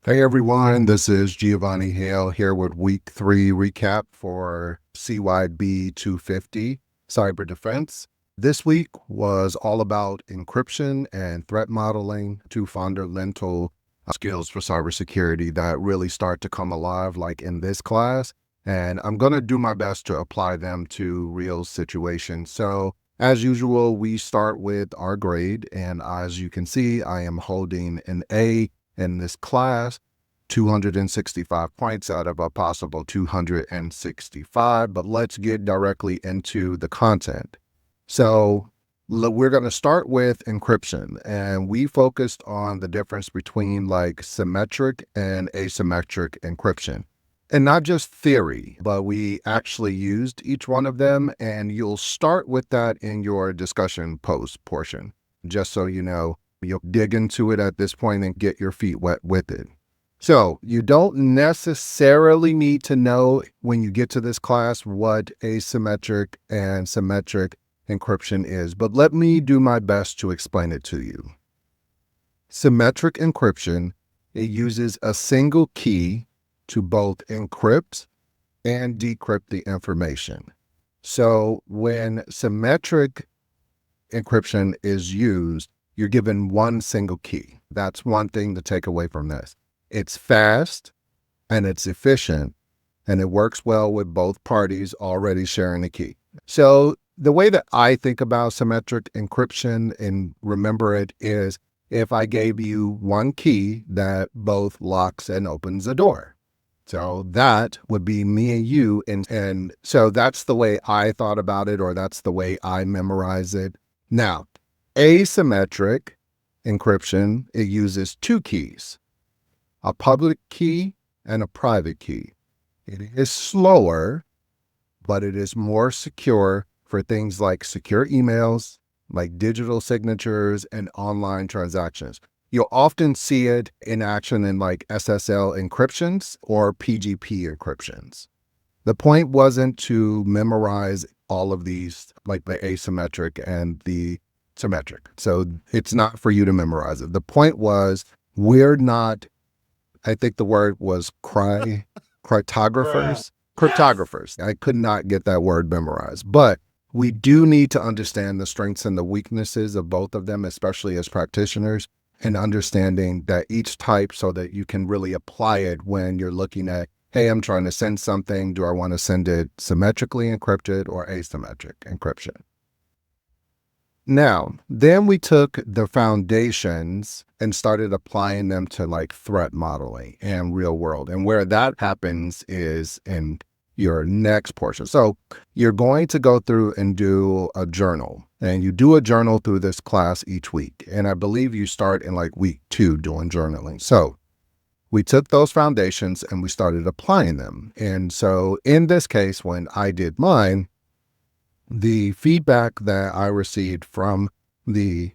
Hey everyone, this is Giovanni Hale here with week 3 recap for CYB-250 cyber defense. This week was all about encryption and threat modeling, two fundamental skills for cybersecurity that really start to come alive like in this class. And I'm going to do my best to apply them to real situations. So as usual, we start with our grade. And as you can see, I am holding an A in this class, 265 points out of a possible 265, but let's get directly into the content. So we're going to start with encryption, and we focused on the difference between like symmetric and asymmetric encryption. And not just theory, but we actually used each one of them, and you'll start with that in your discussion post portion, just so you know. You'll dig into it at this point and get your feet wet with it. So you don't necessarily need to know when you get to this class what asymmetric and symmetric encryption is, but let me do my best to explain it to you. Symmetric encryption, it uses a single key to both encrypt and decrypt the information. So when symmetric encryption is used, you're given one single key. That's one thing to take away from this. It's fast and it's efficient, and it works well with both parties already sharing the key. So the way that I think about symmetric encryption and remember it is if I gave you one key that both locks and opens a door. So that would be me and you. And so that's the way I thought about it, or that's the way I memorize it. Now, asymmetric encryption, it uses two keys, a public key and a private key. It is slower, but it is more secure for things like secure emails, like digital signatures and online transactions. You'll often see it in action in like SSL encryptions or PGP encryptions. The point wasn't to memorize all of these, like the asymmetric and the symmetric. So it's not for you to memorize it. The point was we're not, I think the word was cryptographers. Cryptographers. I could not get that word memorized, but we do need to understand the strengths and the weaknesses of both of them, especially as practitioners, and understanding that each type so that you can really apply it when you're looking at, hey, I'm trying to send something. Do I want to send it symmetrically encrypted or asymmetric encryption? Now, then we took the foundations and started applying them to like threat modeling and real world. And where that happens is in your next portion. So you're going to go through and do a journal, and you do a journal through this class each week. And I believe you start in like week 2 doing journaling. So we took those foundations and we started applying them. And so in this case, when I did mine, the feedback that I received from the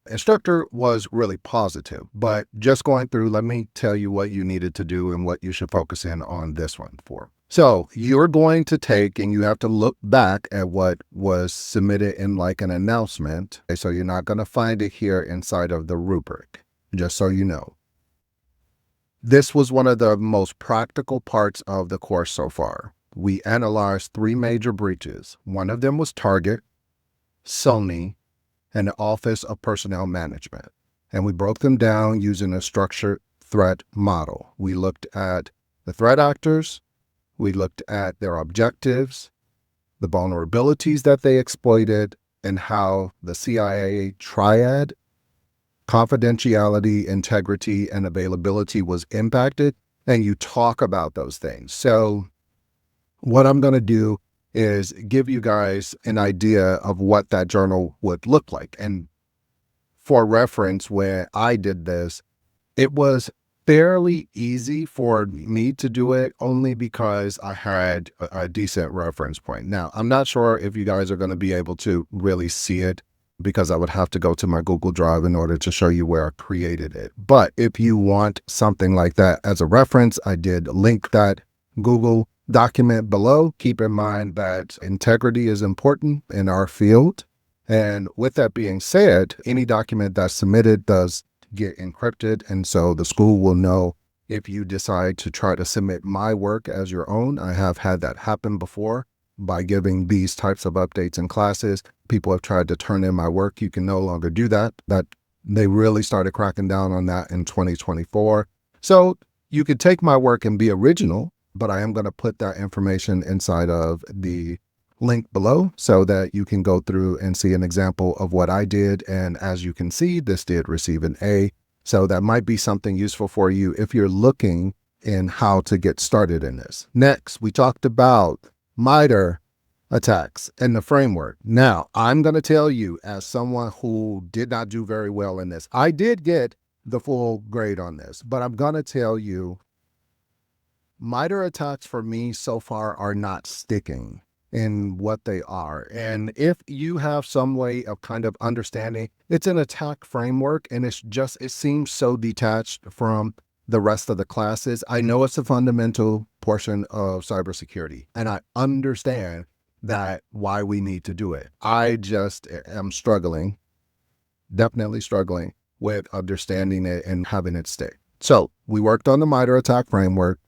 instructor was really positive, but just going through, let me tell you what you needed to do and what you should focus in on this one for. So you're going to take and you have to look back at what was submitted in like an announcement. So you're not going to find it here inside of the rubric, just so you know. This was one of the most practical parts of the course so far. We analyzed 3 major breaches. One of them was Target, Sony, and the Office of Personnel Management. And we broke them down using a structured threat model. We looked at the threat actors, we looked at their objectives, the vulnerabilities that they exploited, and how the CIA triad, confidentiality, integrity, and availability was impacted. And you talk about those things. So what I'm going to do is give you guys an idea of what that journal would look like. And for reference, when I did this, it was fairly easy for me to do it only because I had a decent reference point. Now, I'm not sure if you guys are going to be able to really see it because I would have to go to my Google Drive in order to show you where I created it. But if you want something like that as a reference, I did link that Google document below. Keep in mind that integrity is important in our field. And with that being said, any document that's submitted does get encrypted. And so the school will know if you decide to try to submit my work as your own. I have had that happen before by giving these types of updates in classes. People have tried to turn in my work. You can no longer do that. They really started cracking down on that in 2024. So you could take my work and be original, but I am going to put that information inside of the link below so that you can go through and see an example of what I did. And as you can see, this did receive an A. So that might be something useful for you if you're looking in how to get started in this. Next, we talked about MITRE attacks and the framework. Now, I'm going to tell you, as someone who did not do very well in this, I did get the full grade on this, but I'm going to tell you, MITRE attacks for me so far are not sticking in what they are. And if you have some way of kind of understanding, it's an attack framework, and it seems so detached from the rest of the classes. I know it's a fundamental portion of cybersecurity, and I understand that why we need to do it. I just am struggling, definitely struggling with understanding it and having it stick. So we worked on the MITRE attack framework.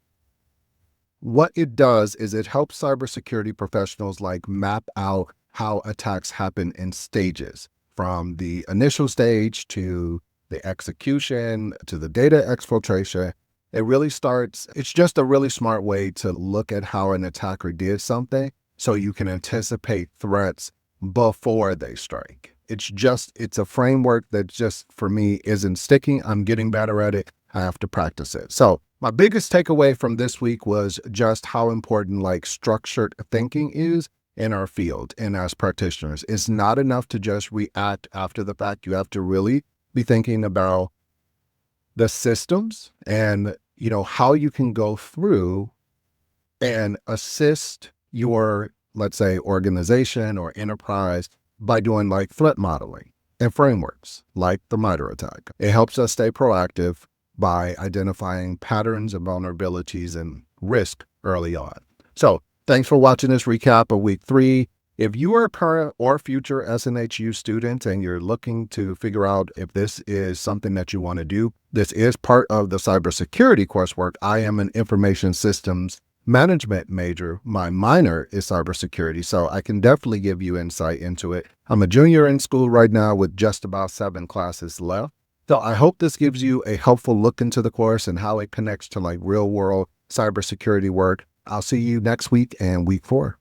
What it does is it helps cybersecurity professionals map out how attacks happen in stages, from the initial stage to the execution to the data exfiltration. It's just a really smart way to look at how an attacker did something so you can anticipate threats before they strike. It's a framework that just, for me, isn't sticking. I'm getting better at it. I have to practice it. So my biggest takeaway from this week was just how important structured thinking is in our field and as practitioners. It's not enough to just react after the fact. You have to really be thinking about the systems and, how you can go through and assist your, let's say, organization or enterprise by doing threat modeling and frameworks like the MITRE attack. It helps us stay proactive by identifying patterns and vulnerabilities and risk early on. So thanks for watching this recap of week 3. If you are a current or future SNHU student and you're looking to figure out if this is something that you want to do, this is part of the Cybersecurity Questwork. I am an information systems management major. My minor is cybersecurity, so I can definitely give you insight into it. I'm a junior in school right now with just about 7 classes left. So I hope this gives you a helpful look into the course and how it connects to real world cybersecurity work. I'll see you next week and week 4.